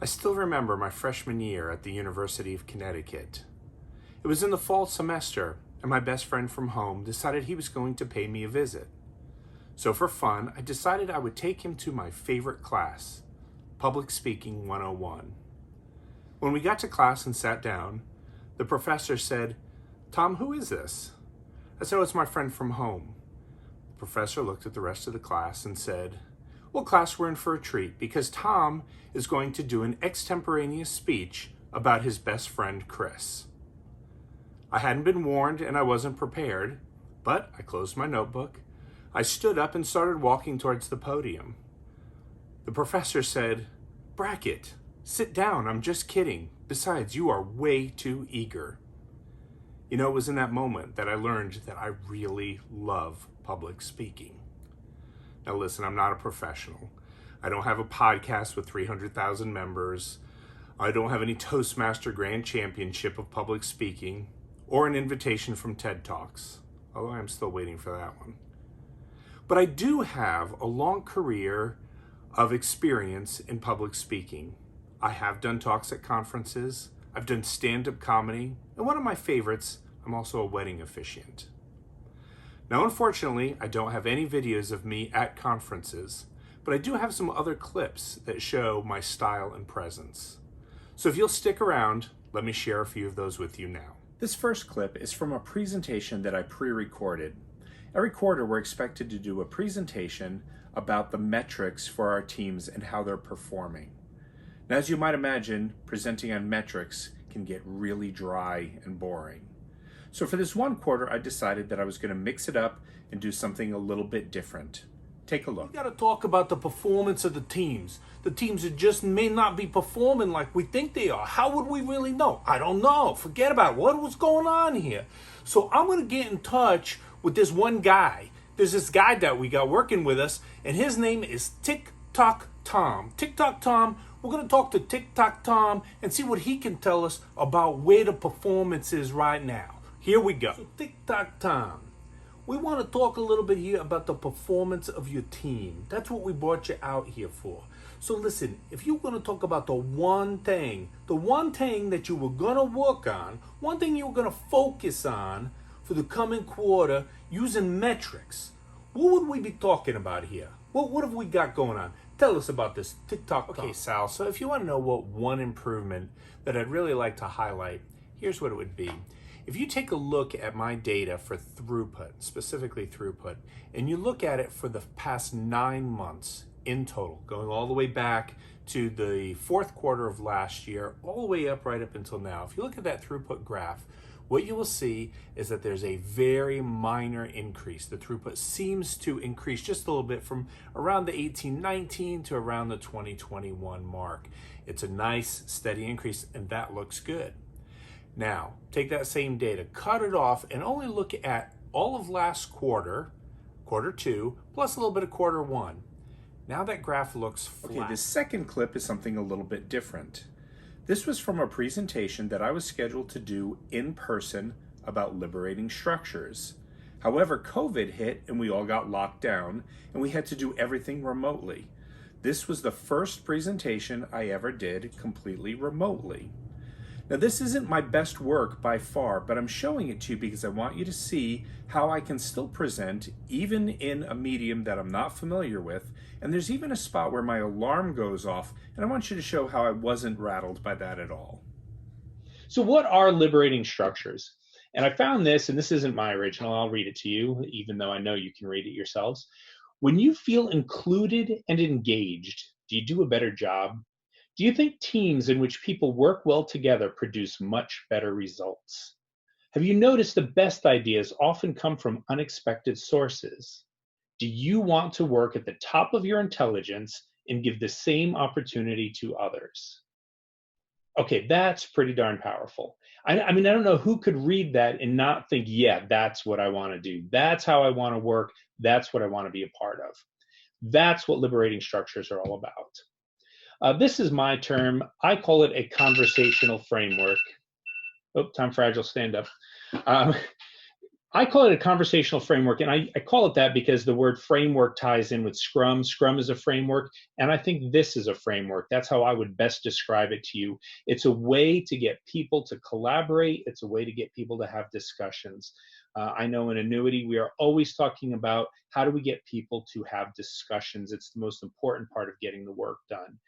I still remember my freshman year at the University of Connecticut. It was in the fall semester, and my best friend from home decided he was going to pay me a visit. So for fun, I decided I would take him to my favorite class, Public Speaking 101. When we got to class and sat down, the professor said, "Tom, who is this?" I said, "Oh, it's my friend from home." The professor looked at the rest of the class and said, "Well, class, we're in for a treat because Tom is going to do an extemporaneous speech about his best friend, Chris." I hadn't been warned and I wasn't prepared, but I closed my notebook. I stood up and started walking towards the podium. The professor said, "Brackett, sit down, I'm just kidding. Besides, you are way too eager." You know, it was in that moment that I learned that I really love public speaking. Now listen, I'm not a professional. I don't have a podcast with 300,000 members. I don't have any Toastmaster Grand Championship of public speaking or an invitation from TED Talks, although I'm still waiting for that one. But I do have a long career of experience in public speaking. I have done talks at conferences, I've done stand-up comedy, and one of my favorites, I'm also a wedding officiant. Now, unfortunately, I don't have any videos of me at conferences, but I do have some other clips that show my style and presence. So if you'll stick around, let me share a few of those with you now. This first clip is from a presentation that I pre-recorded. Every quarter, we're expected to do a presentation about the metrics for our teams and how they're performing. Now, as you might imagine, presenting on metrics can get really dry and boring. So for this one quarter, I decided that I was going to mix it up and do something a little bit different. Take a look. We got to talk about the performance of the teams. The teams that just may not be performing like we think they are. How would we really know? I don't know. Forget about it. What was going on here? So I'm going to get in touch with this one guy. There's this guy that we got working with us, and his name is TikTok Tom. TikTok Tom, we're going to talk to TikTok Tom and see what he can tell us about where the performance is right now. Here we go. So TikTok Tom, we want to talk a little bit here about the performance of your team. That's what we brought you out here for. So listen, if you're going to talk about the one thing that you were going to work on, one thing you were going to focus on for the coming quarter using metrics, what would we be talking about here? What have we got going on? Tell us about this TikTok Tom. Okay, Sal, so if you want to know what one improvement that I'd really like to highlight, here's what it would be. If you take a look at my data for throughput, specifically throughput, and you look at it for the past 9 months in total, going all the way back to the fourth quarter of last year, all the way up right up until now, if you look at that throughput graph, what you will see is that there's a very minor increase. The throughput seems to increase just a little bit from around the 18-19 to around the 2021 mark. It's a nice steady increase, and that looks good. Now, take that same data, cut it off, and only look at all of last quarter, quarter two, plus a little bit of quarter one. Now that graph looks flat. Okay, this second clip is something a little bit different. This was from a presentation that I was scheduled to do in person about liberating structures. However, COVID hit and we all got locked down and we had to do everything remotely. This was the first presentation I ever did completely remotely. Now, this isn't my best work by far, but I'm showing it to you because I want you to see how I can still present even in a medium that I'm not familiar with. And there's even a spot where my alarm goes off, and I want you to show how I wasn't rattled by that at all. So what are liberating structures? And I found this, and this isn't my original, I'll read it to you, even though I know you can read it yourselves. When you feel included and engaged, do you do a better job? Do you think teams in which people work well together produce much better results? Have you noticed the best ideas often come from unexpected sources? Do you want to work at the top of your intelligence and give the same opportunity to others? Okay, that's pretty darn powerful. I mean, I don't know who could read that and not think, yeah, that's what I want to do. That's how I want to work. That's what I want to be a part of. That's what liberating structures are all about. This is my term. I call it a conversational framework. Oh, Tom Fragile, stand up. I call it a conversational framework, and I call it that because the word framework ties in with Scrum. Scrum is a framework, and I think this is a framework. That's how I would best describe it to you. It's a way to get people to collaborate. It's a way to get people to have discussions. I know in Annuity, we are always talking about how do we get people to have discussions. It's the most important part of getting the work done.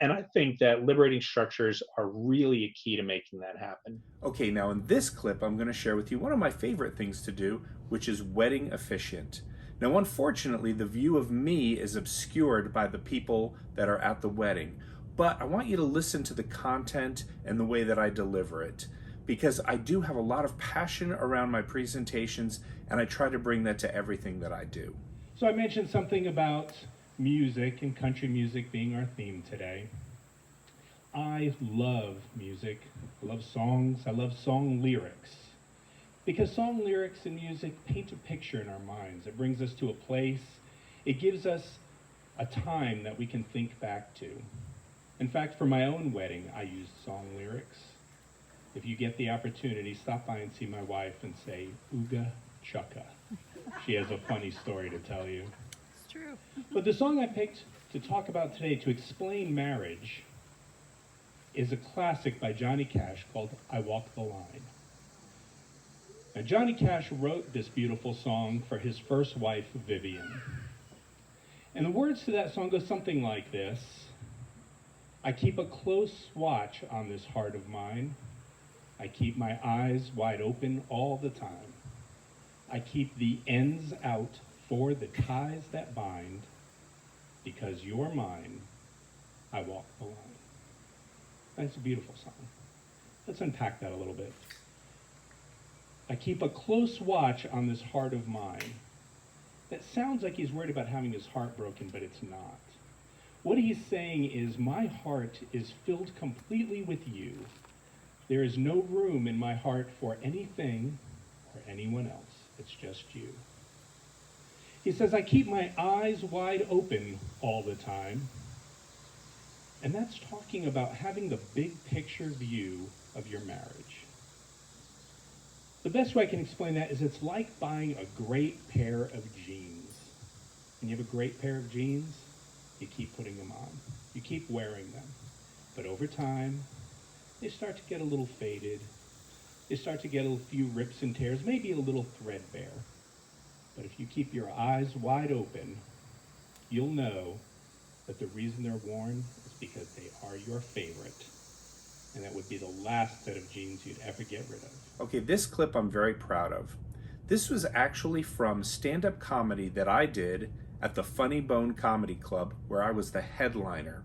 And I think that liberating structures are really a key to making that happen. Okay, now in this clip, I'm going to share with you one of my favorite things to do, which is wedding officiant. Now, unfortunately, the view of me is obscured by the people that are at the wedding, but I want you to listen to the content and the way that I deliver it, because I do have a lot of passion around my presentations, and I try to bring that to everything that I do. So I mentioned something about music and country music being our theme today. I love music. I love songs. I love song lyrics. Because song lyrics and music paint a picture in our minds. It brings us to a place. It gives us a time that we can think back to. In fact, for my own wedding, I used song lyrics. If you get the opportunity, stop by and see my wife and say, "Ooga Chucka." She has a funny story to tell you. It's true. But the song I picked to talk about today to explain marriage is a classic by Johnny Cash called "I Walk the Line." Now, Johnny Cash wrote this beautiful song for his first wife, Vivian. And the words to that song go something like this: I keep a close watch on this heart of mine. I keep my eyes wide open all the time. I keep the ends out for the ties that bind. Because you're mine, I walk the line. That's a beautiful song. Let's unpack that a little bit. I keep a close watch on this heart of mine. That sounds like he's worried about having his heart broken, but it's not. What he's saying is, my heart is filled completely with you. There is no room in my heart for anything or anyone else. It's just you. He says, I keep my eyes wide open all the time. And that's talking about having the big picture view of your marriage. The best way I can explain that is it's like buying a great pair of jeans. When you have a great pair of jeans, you keep putting them on. You keep wearing them. But over time, they start to get a little faded. They start to get a few rips and tears, maybe a little threadbare. But if you keep your eyes wide open, you'll know that the reason they're worn is because they are your favorite. And that would be the last set of jeans you'd ever get rid of. Okay, this clip I'm very proud of. This was actually from stand-up comedy that I did at the Funny Bone Comedy Club, where I was the headliner.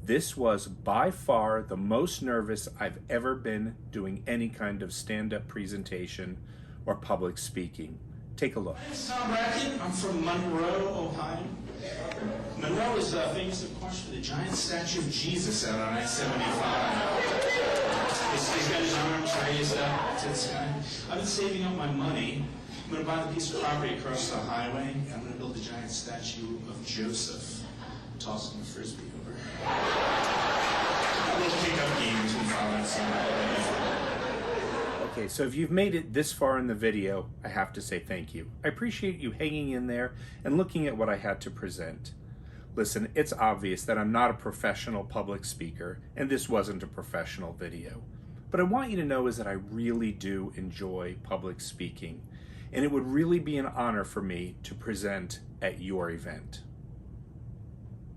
This was by far the most nervous I've ever been doing any kind of stand-up presentation or public speaking. Take a look. My name is Tom Brackett. I'm from Monroe, Ohio. Monroe is famous, of course, for the giant statue of Jesus out on I-75. He's got his arms raised up to the sky. I've been saving up my money. I'm going to buy the piece of property across the highway, and I'm going to build a giant statue of Joseph, tossing a frisbee over. A little pickup game between father and son. Okay, so if you've made it this far in the video, I have to say thank you. I appreciate you hanging in there and looking at what I had to present. Listen, it's obvious that I'm not a professional public speaker, and this wasn't a professional video. But I want you to know is that I really do enjoy public speaking, and it would really be an honor for me to present at your event.